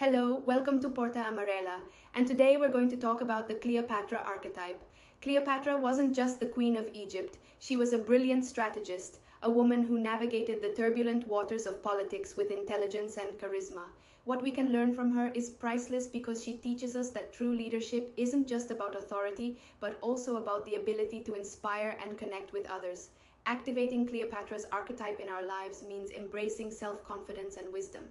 Hello, welcome to Porta Amarela, and today we're going to talk about the Cleopatra archetype. Cleopatra wasn't just the Queen of Egypt, she was a brilliant strategist, a woman who navigated the turbulent waters of politics with intelligence and charisma. What we can learn from her is priceless because she teaches us that true leadership isn't just about authority, but also about the ability to inspire and connect with others. Activating Cleopatra's archetype in our lives means embracing self-confidence and wisdom.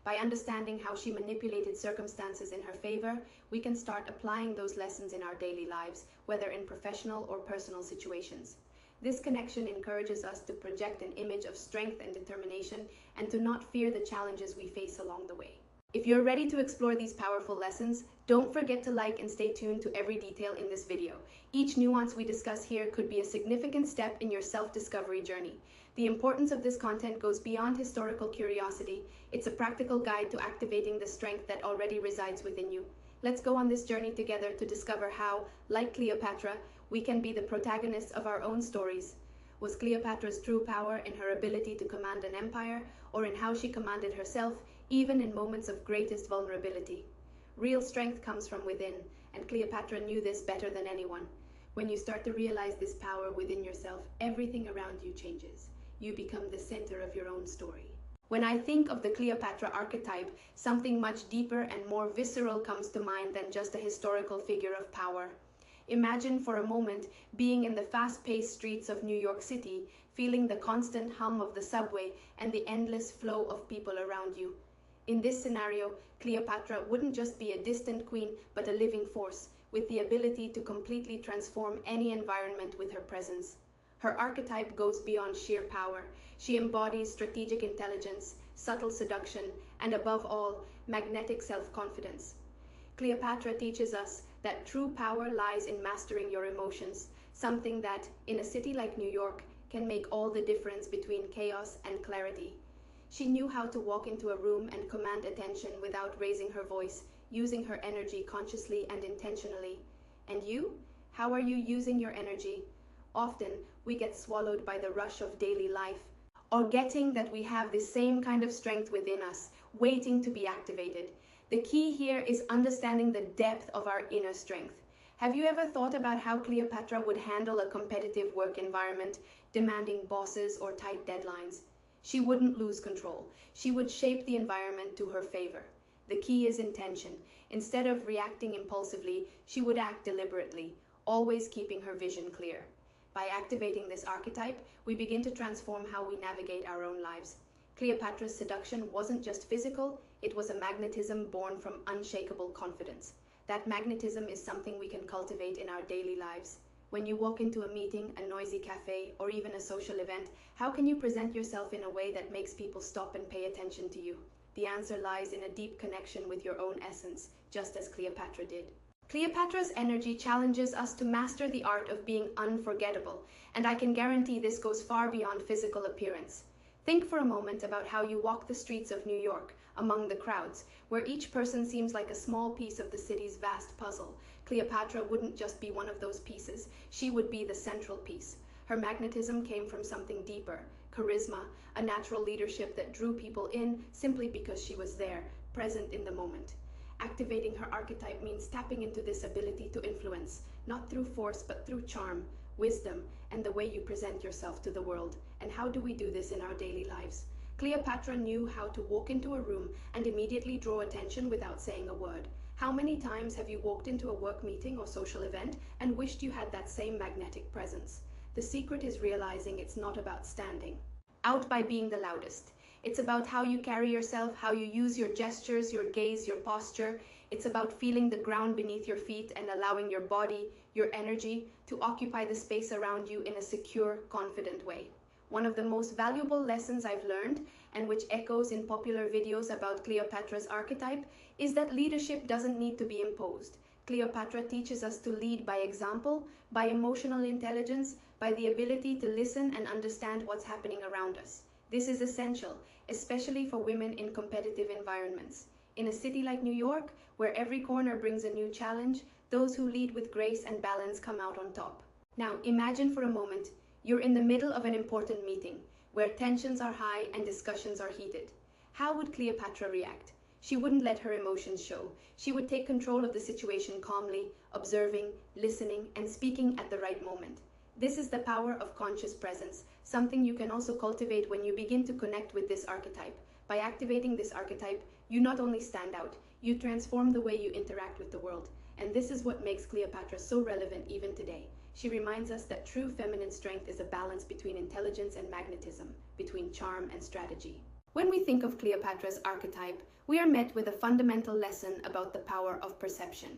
By understanding how she manipulated circumstances in her favor, we can start applying those lessons in our daily lives, whether in professional or personal situations. This connection encourages us to project an image of strength and determination and to not fear the challenges we face along the way. If you're ready to explore these powerful lessons, don't forget to like and stay tuned to every detail in this video. Each nuance we discuss here could be a significant step in your self-discovery journey. The importance of this content goes beyond historical curiosity. It's a practical guide to activating the strength that already resides within you. Let's go on this journey together to discover how, like Cleopatra, we can be the protagonists of our own stories. Was Cleopatra's true power in her ability to command an empire, or in how she commanded herself, even in moments of greatest vulnerability? Real strength comes from within, and Cleopatra knew this better than anyone. When you start to realize this power within yourself, everything around you changes. You become the center of your own story. When I think of the Cleopatra archetype, something much deeper and more visceral comes to mind than just a historical figure of power. Imagine for a moment being in the fast-paced streets of New York City, feeling the constant hum of the subway and the endless flow of people around you. In this scenario, Cleopatra wouldn't just be a distant queen, but a living force, with the ability to completely transform any environment with her presence. Her archetype goes beyond sheer power. She embodies strategic intelligence, subtle seduction, and above all, magnetic self-confidence. Cleopatra teaches us that true power lies in mastering your emotions, something that, in a city like New York, can make all the difference between chaos and clarity. She knew how to walk into a room and command attention without raising her voice, using her energy consciously and intentionally. And you? How are you using your energy? Often, we get swallowed by the rush of daily life, forgetting that we have the same kind of strength within us, waiting to be activated. The key here is understanding the depth of our inner strength. Have you ever thought about how Cleopatra would handle a competitive work environment, demanding bosses or tight deadlines? She wouldn't lose control. She would shape the environment to her favor. The key is intention. Instead of reacting impulsively, she would act deliberately, always keeping her vision clear. By activating this archetype, we begin to transform how we navigate our own lives. Cleopatra's seduction wasn't just physical, it was a magnetism born from unshakable confidence. That magnetism is something we can cultivate in our daily lives. When you walk into a meeting, a noisy cafe, or even a social event, how can you present yourself in a way that makes people stop and pay attention to you? The answer lies in a deep connection with your own essence, just as Cleopatra did. Cleopatra's energy challenges us to master the art of being unforgettable, and I can guarantee this goes far beyond physical appearance. Think for a moment about how you walk the streets of New York, among the crowds, where each person seems like a small piece of the city's vast puzzle. Cleopatra wouldn't just be one of those pieces, she would be the central piece. Her magnetism came from something deeper, charisma, a natural leadership that drew people in simply because she was there, present in the moment. Activating her archetype means tapping into this ability to influence, not through force but through charm, wisdom, and the way you present yourself to the world. And how do we do this in our daily lives? Cleopatra knew how to walk into a room and immediately draw attention without saying a word. How many times have you walked into a work meeting or social event and wished you had that same magnetic presence? The secret is realizing it's not about standing out by being the loudest. It's about how you carry yourself, how you use your gestures, your gaze, your posture. It's about feeling the ground beneath your feet and allowing your body, your energy, to occupy the space around you in a secure, confident way. One of the most valuable lessons I've learned, and which echoes in popular videos about Cleopatra's archetype, is that leadership doesn't need to be imposed. Cleopatra teaches us to lead by example, by emotional intelligence, by the ability to listen and understand what's happening around us. This is essential, especially for women in competitive environments. In a city like New York, where every corner brings a new challenge, those who lead with grace and balance come out on top. Now, imagine for a moment, you're in the middle of an important meeting, where tensions are high and discussions are heated. How would Cleopatra react? She wouldn't let her emotions show. She would take control of the situation calmly, observing, listening, and speaking at the right moment. This is the power of conscious presence, something you can also cultivate when you begin to connect with this archetype. By activating this archetype, you not only stand out, you transform the way you interact with the world. And this is what makes Cleopatra so relevant even today. She reminds us that true feminine strength is a balance between intelligence and magnetism, between charm and strategy. When we think of Cleopatra's archetype, we are met with a fundamental lesson about the power of perception.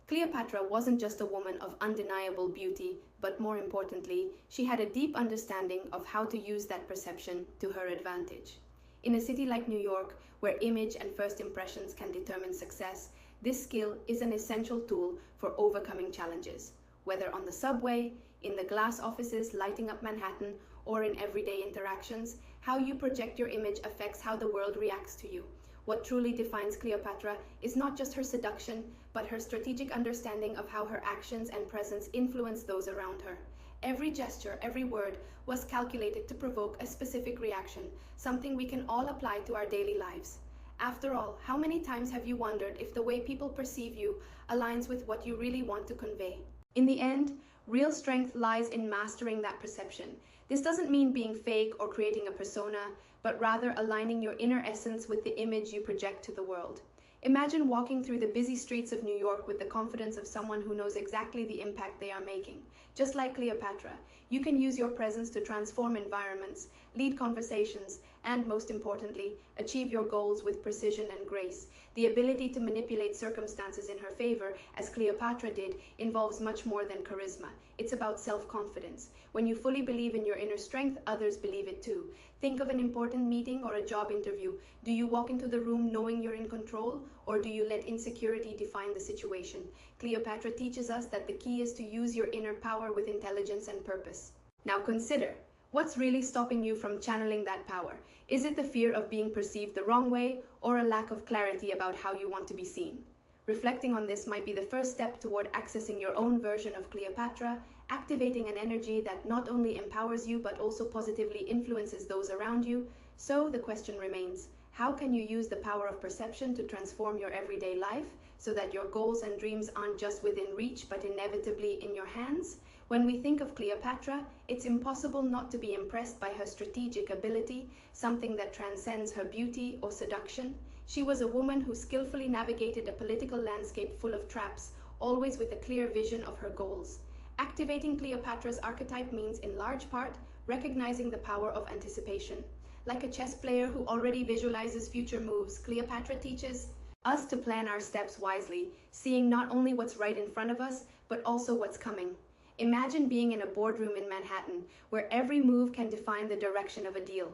Cleopatra wasn't just a woman of undeniable beauty, but more importantly, she had a deep understanding of how to use that perception to her advantage. In a city like New York, where image and first impressions can determine success, this skill is an essential tool for overcoming challenges. Whether on the subway, in the glass offices lighting up Manhattan, or in everyday interactions, how you project your image affects how the world reacts to you. What truly defines Cleopatra is not just her seduction, but her strategic understanding of how her actions and presence influence those around her. Every gesture, every word was calculated to provoke a specific reaction, something we can all apply to our daily lives. After all, how many times have you wondered if the way people perceive you aligns with what you really want to convey? In the end, real strength lies in mastering that perception. This doesn't mean being fake or creating a persona, but rather aligning your inner essence with the image you project to the world. Imagine walking through the busy streets of New York with the confidence of someone who knows exactly the impact they are making. Just like Cleopatra, you can use your presence to transform environments, lead conversations, and most importantly, achieve your goals with precision and grace. The ability to manipulate circumstances in her favor, as Cleopatra did, involves much more than charisma. It's about self-confidence. When you fully believe in your inner strength, others believe it too. Think of an important meeting or a job interview. Do you walk into the room knowing you're in control, or do you let insecurity define the situation? Cleopatra teaches us that the key is to use your inner power with intelligence and purpose. Now consider, what's really stopping you from channeling that power? Is it the fear of being perceived the wrong way, or a lack of clarity about how you want to be seen? Reflecting on this might be the first step toward accessing your own version of Cleopatra, activating an energy that not only empowers you but also positively influences those around you. So the question remains, how can you use the power of perception to transform your everyday life so that your goals and dreams aren't just within reach but inevitably in your hands? When we think of Cleopatra, it's impossible not to be impressed by her strategic ability, something that transcends her beauty or seduction. She was a woman who skillfully navigated a political landscape full of traps, always with a clear vision of her goals. Activating Cleopatra's archetype means, in large part, recognizing the power of anticipation. Like a chess player who already visualizes future moves, Cleopatra teaches us to plan our steps wisely, seeing not only what's right in front of us, but also what's coming. Imagine being in a boardroom in Manhattan, where every move can define the direction of a deal.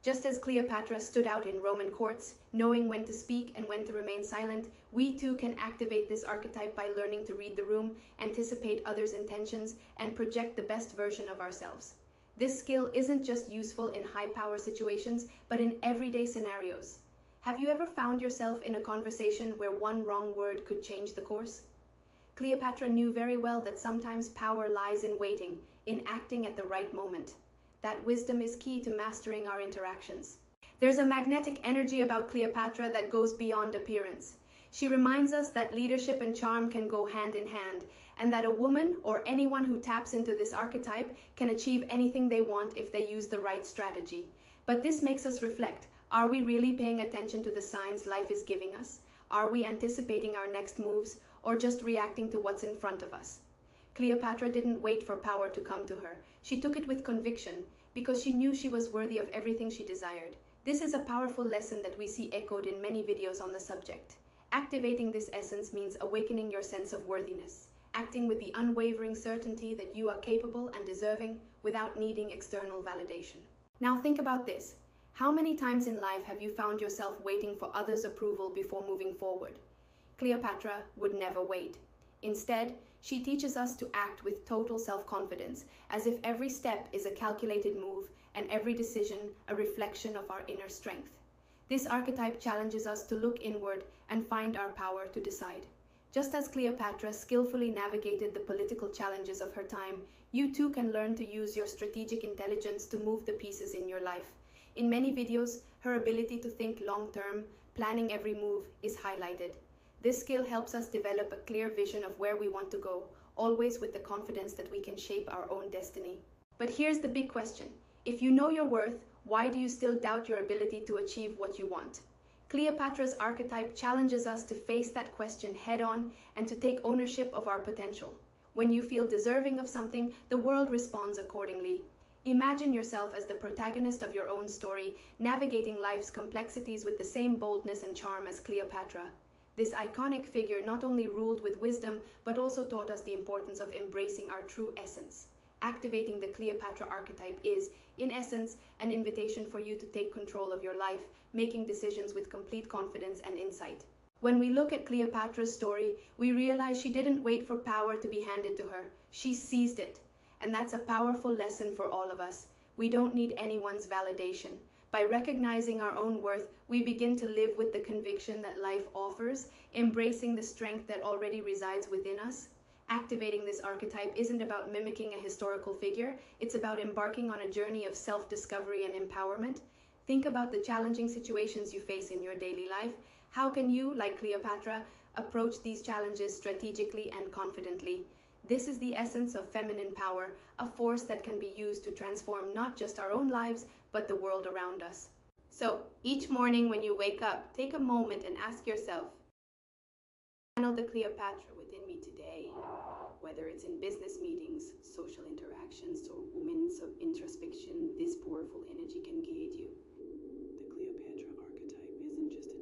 Just as Cleopatra stood out in Roman courts, knowing when to speak and when to remain silent, we too can activate this archetype by learning to read the room, anticipate others' intentions, and project the best version of ourselves. This skill isn't just useful in high-power situations, but in everyday scenarios. Have you ever found yourself in a conversation where one wrong word could change the course? Cleopatra knew very well that sometimes power lies in waiting, in acting at the right moment. That wisdom is key to mastering our interactions. There's a magnetic energy about Cleopatra that goes beyond appearance. She reminds us that leadership and charm can go hand in hand, and that a woman, or anyone who taps into this archetype, can achieve anything they want if they use the right strategy. But this makes us reflect. Are we really paying attention to the signs life is giving us? Are we anticipating our next moves, or just reacting to what's in front of us? Cleopatra didn't wait for power to come to her. She took it with conviction, because she knew she was worthy of everything she desired. This is a powerful lesson that we see echoed in many videos on the subject. Activating this essence means awakening your sense of worthiness, acting with the unwavering certainty that you are capable and deserving without needing external validation. Now think about this. How many times in life have you found yourself waiting for others' approval before moving forward? Cleopatra would never wait. Instead, she teaches us to act with total self-confidence, as if every step is a calculated move and every decision a reflection of our inner strength. This archetype challenges us to look inward and find our power to decide. Just as Cleopatra skillfully navigated the political challenges of her time, you too can learn to use your strategic intelligence to move the pieces in your life. In many videos, her ability to think long-term, planning every move, is highlighted. This skill helps us develop a clear vision of where we want to go, always with the confidence that we can shape our own destiny. But here's the big question. If you know your worth, why do you still doubt your ability to achieve what you want? Cleopatra's archetype challenges us to face that question head-on and to take ownership of our potential. When you feel deserving of something, the world responds accordingly. Imagine yourself as the protagonist of your own story, navigating life's complexities with the same boldness and charm as Cleopatra. This iconic figure not only ruled with wisdom, but also taught us the importance of embracing our true essence. Activating the Cleopatra archetype is, in essence, an invitation for you to take control of your life, making decisions with complete confidence and insight. When we look at Cleopatra's story, we realize she didn't wait for power to be handed to her. She seized it. And that's a powerful lesson for all of us. We don't need anyone's validation. By recognizing our own worth, we begin to live with the conviction that life offers, embracing the strength that already resides within us. Activating this archetype isn't about mimicking a historical figure, it's about embarking on a journey of self-discovery and empowerment. Think about the challenging situations you face in your daily life. How can you, like Cleopatra, approach these challenges strategically and confidently? This is the essence of feminine power, a force that can be used to transform not just our own lives, but the world around us. So, each morning when you wake up, take a moment and ask yourself, channel the Cleopatra within me today. Whether it's in business meetings, social interactions, or moments of introspection, this powerful energy can guide you. The Cleopatra archetype isn't just a